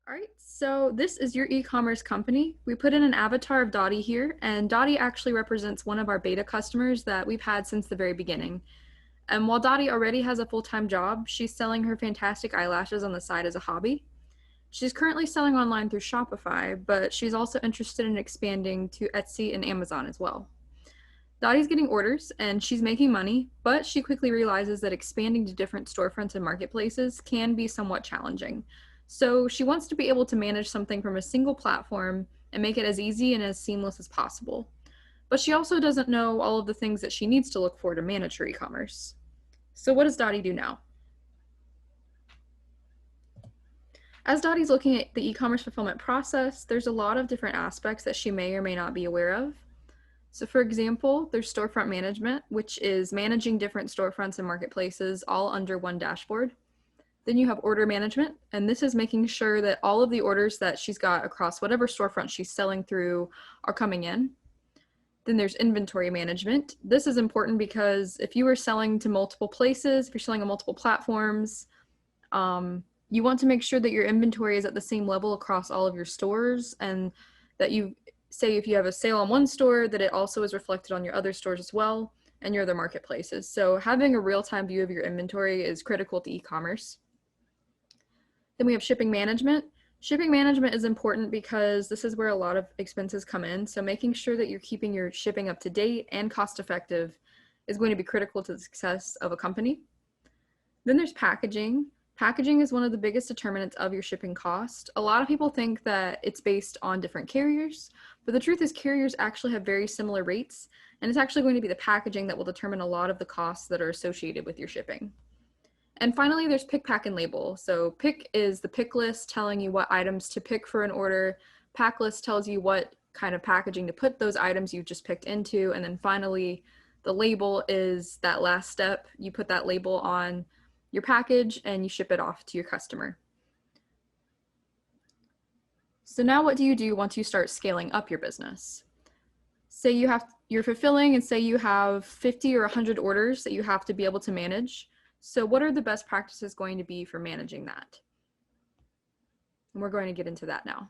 All right, so this is your e-commerce company. We put in an avatar of Dottie here, and Dottie actually represents one of our beta customers that we've had since the very beginning. And while Dottie already has a full-time job, she's selling her fantastic eyelashes on the side as a hobby. She's currently selling online through Shopify, but she's also interested in expanding to Etsy and Amazon as well. Dottie's getting orders and she's making money, but she quickly realizes that expanding to different storefronts and marketplaces can be somewhat challenging. So she wants to be able to manage something from a single platform and make it as easy and as seamless as possible. But she also doesn't know all of the things that she needs to look for to manage her e-commerce. So what does Dottie do now? As Dottie's looking at the e-commerce fulfillment process, there's a lot of different aspects that she may or may not be aware of. So for example, there's storefront management, which is managing different storefronts and marketplaces all under one dashboard. Then you have order management, and this is making sure that all of the orders that she's got across whatever storefront she's selling through are coming in. Then there's inventory management. This is important because if you are selling to multiple places, if you're selling on multiple platforms, you want to make sure that your inventory is at the same level across all of your stores, and that you say if you have a sale on one store, that it also is reflected on your other stores as well and your other marketplaces. So having a real-time view of your inventory is critical to e-commerce. Then we have shipping management. Shipping management is important because this is where a lot of expenses come in. So making sure that you're keeping your shipping up to date and cost effective is going to be critical to the success of a company. Then there's packaging. Packaging is one of the biggest determinants of your shipping cost. A lot of people think that it's based on different carriers, but the truth is carriers actually have very similar rates, and it's actually going to be the packaging that will determine a lot of the costs that are associated with your shipping. And finally, there's pick, pack, and label. So pick is the pick list telling you what items to pick for an order. Pack list tells you what kind of packaging to put those items you've just picked into. And then finally, the label is that last step. You put that label on your package and you ship it off to your customer. So now what do you do once you start scaling up your business? Say you're fulfilling and say you have 50 or 100 orders that you have to be able to manage. So what are the best practices going to be for managing that? And we're going to get into that now.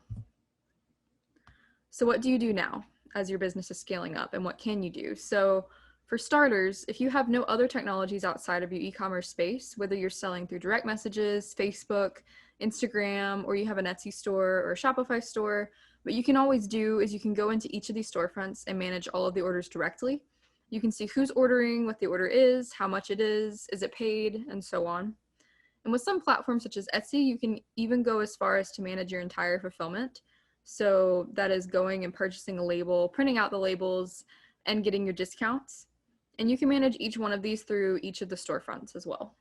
So what do you do now as your business is scaling up, and what can you do? So for starters, if you have no other technologies outside of your e-commerce space, whether you're selling through direct messages, Facebook, Instagram, or you have an Etsy store or a Shopify store, what you can always do is you can go into each of these storefronts and manage all of the orders directly. You can see who's ordering, what the order is, how much it is it paid, and so on. And with some platforms such as Etsy, you can even go as far as to manage your entire fulfillment. So that is going and purchasing a label, printing out the labels, and getting your discounts. And you can manage each one of these through each of the storefronts as well.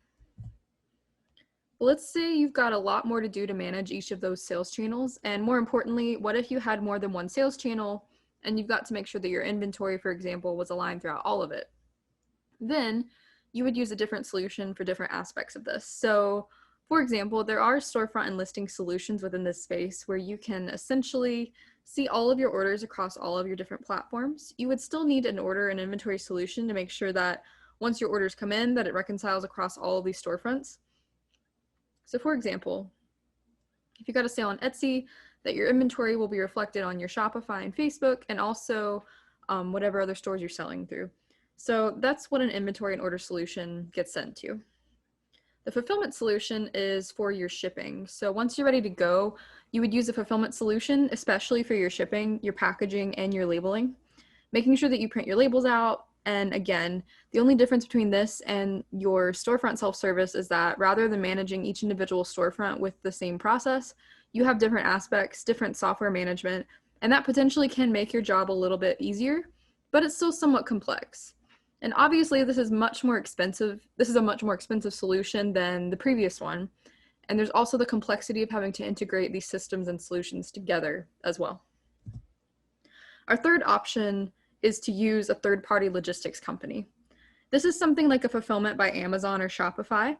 Let's say you've got a lot more to do to manage each of those sales channels. And more importantly, what if you had more than one sales channel and you've got to make sure that your inventory, for example, was aligned throughout all of it? Then you would use a different solution for different aspects of this. So for example, there are storefront and listing solutions within this space where you can essentially see all of your orders across all of your different platforms. You would still need an order and inventory solution to make sure that once your orders come in, that it reconciles across all of these storefronts. So for example, if you got a sale on Etsy, that your inventory will be reflected on your Shopify and Facebook, and also whatever other stores you're selling through. So that's what an inventory and order solution gets sent to. The fulfillment solution is for your shipping. So once you're ready to go, you would use a fulfillment solution, especially for your shipping, your packaging, and your labeling, making sure that you print your labels out. And again, the only difference between this and your storefront self-service is that rather than managing each individual storefront with the same process, you have different aspects, different software management, and that potentially can make your job a little bit easier, but it's still somewhat complex. And obviously this is much more expensive. This is a much more expensive solution than the previous one. And there's also the complexity of having to integrate these systems and solutions together as well. Our third option is to use a third-party logistics company. This is something like a fulfillment by Amazon or Shopify.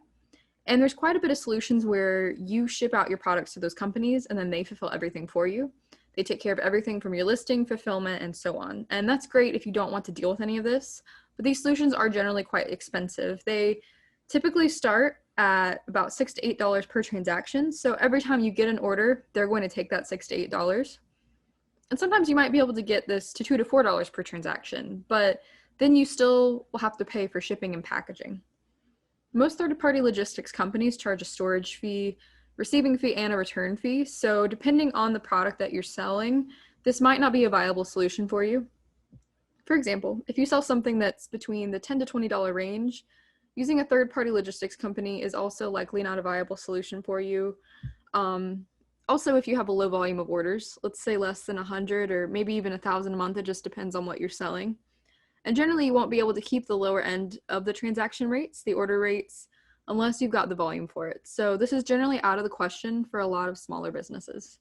And there's quite a bit of solutions where you ship out your products to those companies and then they fulfill everything for you. They take care of everything from your listing, fulfillment, and so on. And that's great if you don't want to deal with any of this, but these solutions are generally quite expensive. They typically start at about $6 to $8 per transaction. So every time you get an order, they're going to take that $6 to $8. And sometimes you might be able to get this to $2 to $4 per transaction, but then you still will have to pay for shipping and packaging. Most third-party logistics companies charge a storage fee, receiving fee, and a return fee. So depending on the product that you're selling, this might not be a viable solution for you. For example, if you sell something that's between the $10 to $20 range, using a third-party logistics company is also likely not a viable solution for you. Also, if you have a low volume of orders, let's say less than 100 or maybe even 1,000 a month, it just depends on what you're selling. And generally, you won't be able to keep the lower end of the transaction rates, the order rates, unless you've got the volume for it. So this is generally out of the question for a lot of smaller businesses.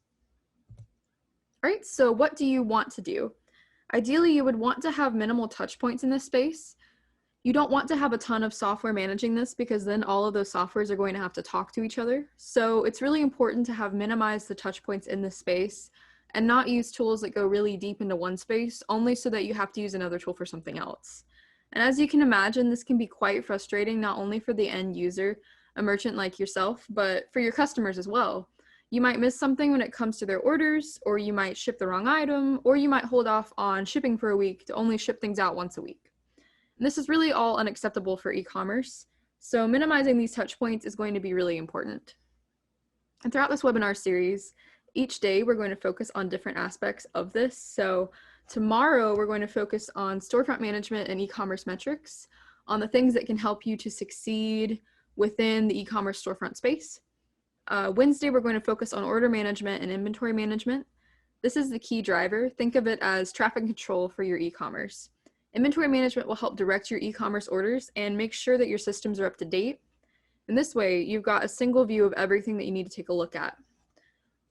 All right, so what do you want to do? Ideally, you would want to have minimal touch points in this space. You don't want to have a ton of software managing this because then all of those softwares are going to have to talk to each other. So it's really important to have minimized the touch points in this space and not use tools that go really deep into one space only so that you have to use another tool for something else. And as you can imagine, this can be quite frustrating not only for the end user, a merchant like yourself, but for your customers as well. You might miss something when it comes to their orders, or you might ship the wrong item, or you might hold off on shipping for a week to only ship things out once a week. And this is really all unacceptable for e-commerce, so minimizing these touch points is going to be really important. And throughout this webinar series, each day we're going to focus on different aspects of this. So tomorrow we're going to focus on storefront management and e-commerce metrics, on the things that can help you to succeed within the e-commerce storefront space. Wednesday, we're going to focus on order management and inventory management. This is the key driver. Think of it as traffic control for your e-commerce. Inventory management will help direct your e-commerce orders and make sure that your systems are up to date. And this way, you've got a single view of everything that you need to take a look at.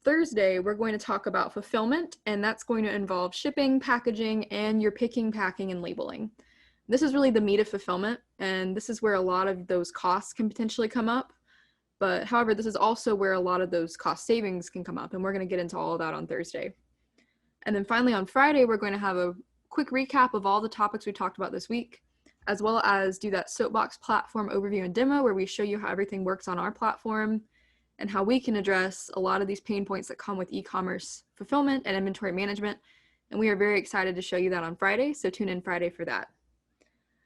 Thursday, we're going to talk about fulfillment, and that's going to involve shipping, packaging, and your picking, packing, and labeling. This is really the meat of fulfillment, and this is where a lot of those costs can potentially come up. But however, this is also where a lot of those cost savings can come up, and we're going to get into all of that on Thursday. And then finally on Friday, we're going to have a quick recap of all the topics we talked about this week, as well as do that Soapbox platform overview and demo where we show you how everything works on our platform and how we can address a lot of these pain points that come with e-commerce fulfillment and inventory management. And we are very excited to show you that on Friday, so tune in Friday for that.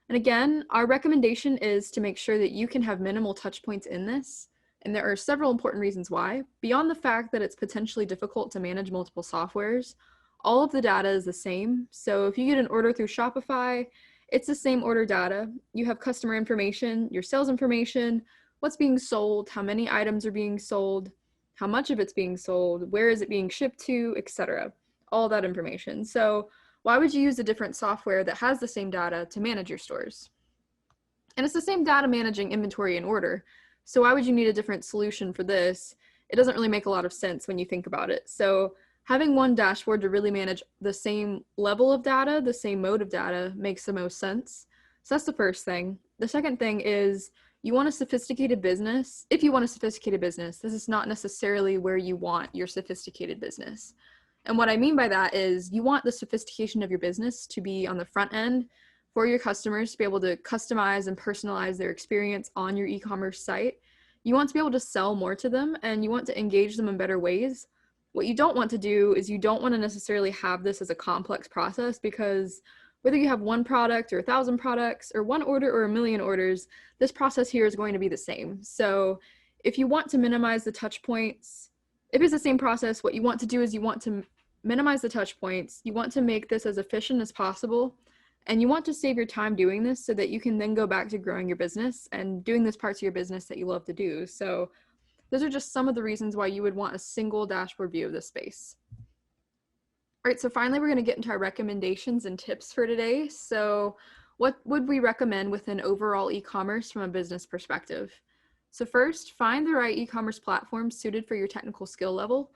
And again, our recommendation is to make sure that you can have minimal touch points in this. And there are several important reasons why. Beyond the fact that it's potentially difficult to manage multiple softwares, all of the data is the same. So if you get an order through Shopify, it's the same order data. You have customer information, your sales information, what's being sold, how many items are being sold, how much of it's being sold, where is it being shipped to, etc. All that information. So why would you use a different software that has the same data to manage your stores? And it's the same data managing inventory and order. So why would you need a different solution for this? It doesn't really make a lot of sense when you think about it. So having one dashboard to really manage the same level of data, the same mode of data, makes the most sense. So that's the first thing. The second thing is you want a sophisticated business. If you want a sophisticated business, this is not necessarily where you want your sophisticated business. And what I mean by that is you want the sophistication of your business to be on the front end for your customers to be able to customize and personalize their experience on your e-commerce site. You want to be able to sell more to them and you want to engage them in better ways. What you don't want to do is you don't want to necessarily have this as a complex process, because whether you have one product or 1,000 products or one order or 1,000,000 orders, this process here is going to be the same. So if you want to minimize the touch points, if it's the same process, what you want to do is you want to minimize the touch points. You want to make this as efficient as possible. And you want to save your time doing this so that you can then go back to growing your business and doing those parts of your business that you love to do. So those are just some of the reasons why you would want a single dashboard view of this space. All right, so finally, we're going to get into our recommendations and tips for today. So what would we recommend within overall e-commerce from a business perspective? So first, find the right e-commerce platform suited for your technical skill level.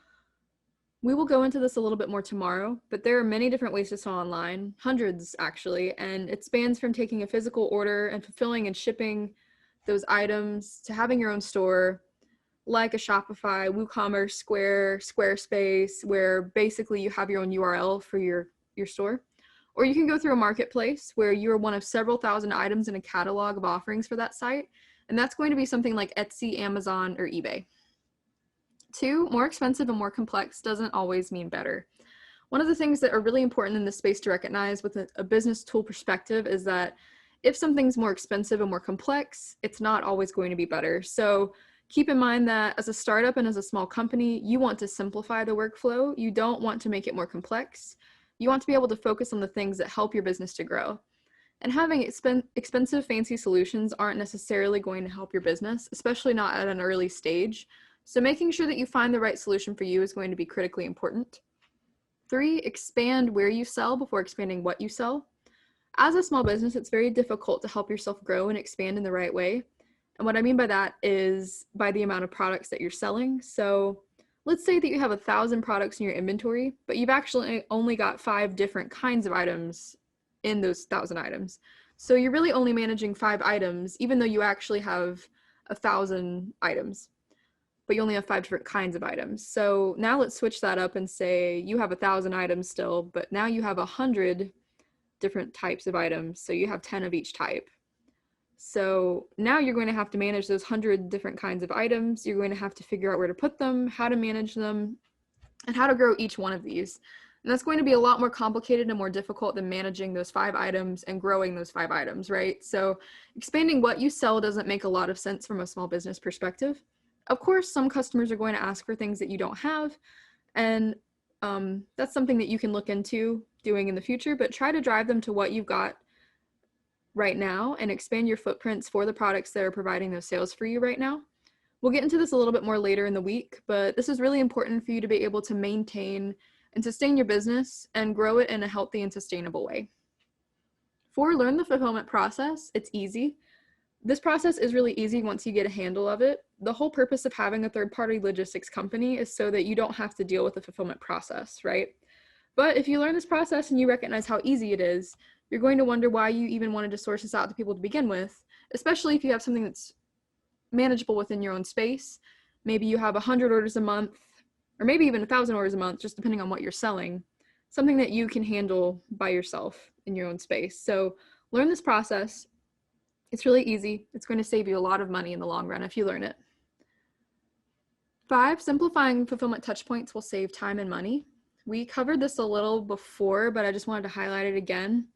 We will go into this a little bit more tomorrow, but there are many different ways to sell online, hundreds actually, and it spans from taking a physical order and fulfilling and shipping those items to having your own store, like a Shopify, WooCommerce, Square, Squarespace, where basically you have your own URL for your store. Or you can go through a marketplace where you are one of several thousand items in a catalog of offerings for that site, And that's going to be something like Etsy, Amazon, or eBay. 2, more expensive and more complex doesn't always mean better. One of the things that are really important in this space to recognize with a business tool perspective is that if something's more expensive and more complex, it's not always going to be better. So keep in mind that as a startup and as a small company, you want to simplify the workflow. You don't want to make it more complex. You want to be able to focus on the things that help your business to grow. And having expensive, fancy solutions aren't necessarily going to help your business, especially not at an early stage. So making sure that you find the right solution for you is going to be critically important. 3, expand where you sell before expanding what you sell. As a small business, it's very difficult to help yourself grow and expand in the right way. And what I mean by that is by the amount of products that you're selling. So let's say that you have 1,000 products in your inventory, but you've actually only got 5 different kinds of items in those 1,000 items. So you're really only managing 5 items, even though you actually have 1,000 items, but you only have 5 different kinds of items. So now let's switch that up and say you have 1,000 items still, but now you have 100 different types of items. So you have 10 of each type. So now you're going to have to manage those 100 different kinds of items. You're going to have to figure out where to put them, how to manage them, and how to grow each one of these. And that's going to be a lot more complicated and more difficult than managing those 5 items and growing those 5 items, right? So expanding what you sell doesn't make a lot of sense from a small business perspective. Of course, some customers are going to ask for things that you don't have, and that's something that you can look into doing in the future, but try to drive them to what you've got right now and expand your footprints for the products that are providing those sales for you right now. We'll get into this a little bit more later in the week, but this is really important for you to be able to maintain and sustain your business and grow it in a healthy and sustainable way. 4, learn the fulfillment process. It's easy. This process is really easy once you get a handle of it. The whole purpose of having a third-party logistics company is so that you don't have to deal with the fulfillment process, right? But if you learn this process and you recognize how easy it is, you're going to wonder why you even wanted to source this out to people to begin with, especially if you have something that's manageable within your own space. Maybe you have 100 orders a month, or maybe even 1,000 orders a month, just depending on what you're selling, something that you can handle by yourself in your own space. So learn this process. It's really easy. It's going to save you a lot of money in the long run if you learn it. 5, simplifying fulfillment touchpoints will save time and money. We covered this a little before, but I just wanted to highlight it again.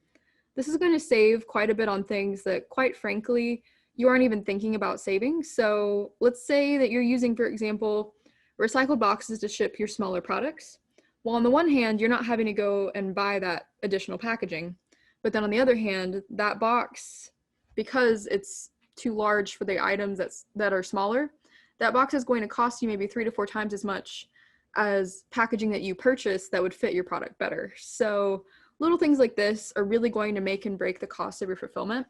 This is going to save quite a bit on things that, quite frankly, you aren't even thinking about saving. So let's say that you're using, for example, recycled boxes to ship your smaller products. Well, on the one hand, you're not having to go and buy that additional packaging. But then on the other hand, that box, because it's too large for the items that are smaller, that box is going to cost you maybe 3 to 4 times as much as packaging that you purchase that would fit your product better. So little things like this are really going to make and break the cost of your fulfillment.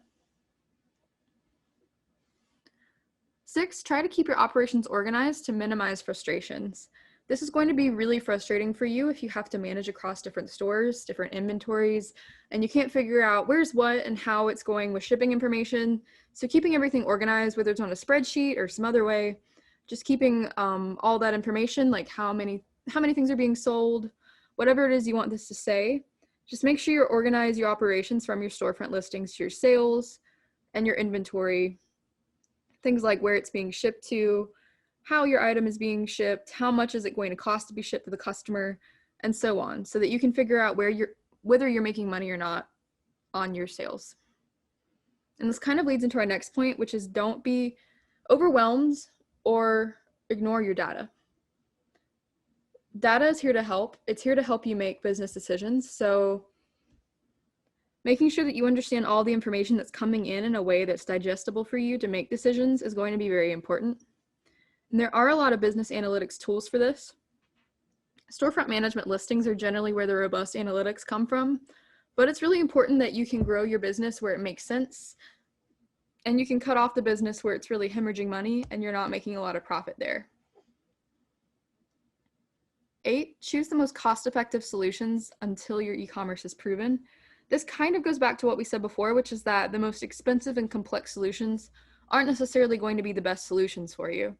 6, try to keep your operations organized to minimize frustrations. This is going to be really frustrating for you if you have to manage across different stores, different inventories, and you can't figure out where's what and how it's going with shipping information. So keeping everything organized, whether it's on a spreadsheet or some other way, just keeping all that information, like how many things are being sold, whatever it is you want this to say, just make sure you organize your operations from your storefront listings to your sales and your inventory. Things like where it's being shipped to, how your item is being shipped, how much is it going to cost to be shipped to the customer, and so on, so that you can figure out whether you're making money or not on your sales. And this kind of leads into our next point, which is don't be overwhelmed or ignore your data. Data is here to help. It's here to help you make business decisions. So making sure that you understand all the information that's coming in a way that's digestible for you to make decisions is going to be very important. And there are a lot of business analytics tools for this. Storefront management listings are generally where the robust analytics come from, but it's really important that you can grow your business where it makes sense, and you can cut off the business where it's really hemorrhaging money and you're not making a lot of profit there. 8, choose the most cost-effective solutions until your e-commerce is proven. This kind of goes back to what we said before, which is that the most expensive and complex solutions aren't necessarily going to be the best solutions for you.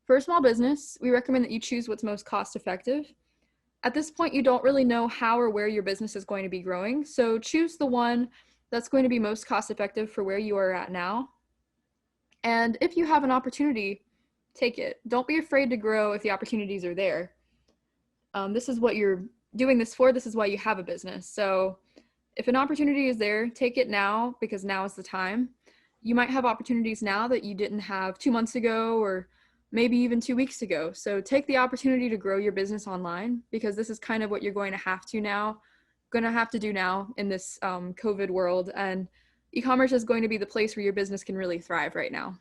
For a small business, we recommend that you choose what's most cost-effective. At this point, you don't really know how or where your business is going to be growing, so choose the one that's going to be most cost-effective for where you are at now. And if you have an opportunity, take it. Don't be afraid to grow if the opportunities are there. This is what you're doing this for. This is why you have a business. So if an opportunity is there, take it now because now is the time. You might have opportunities now that you didn't have 2 months ago or maybe even 2 weeks ago. So take the opportunity to grow your business online because this is kind of what you're going to have to do now in this COVID world. And e-commerce is going to be the place where your business can really thrive right now.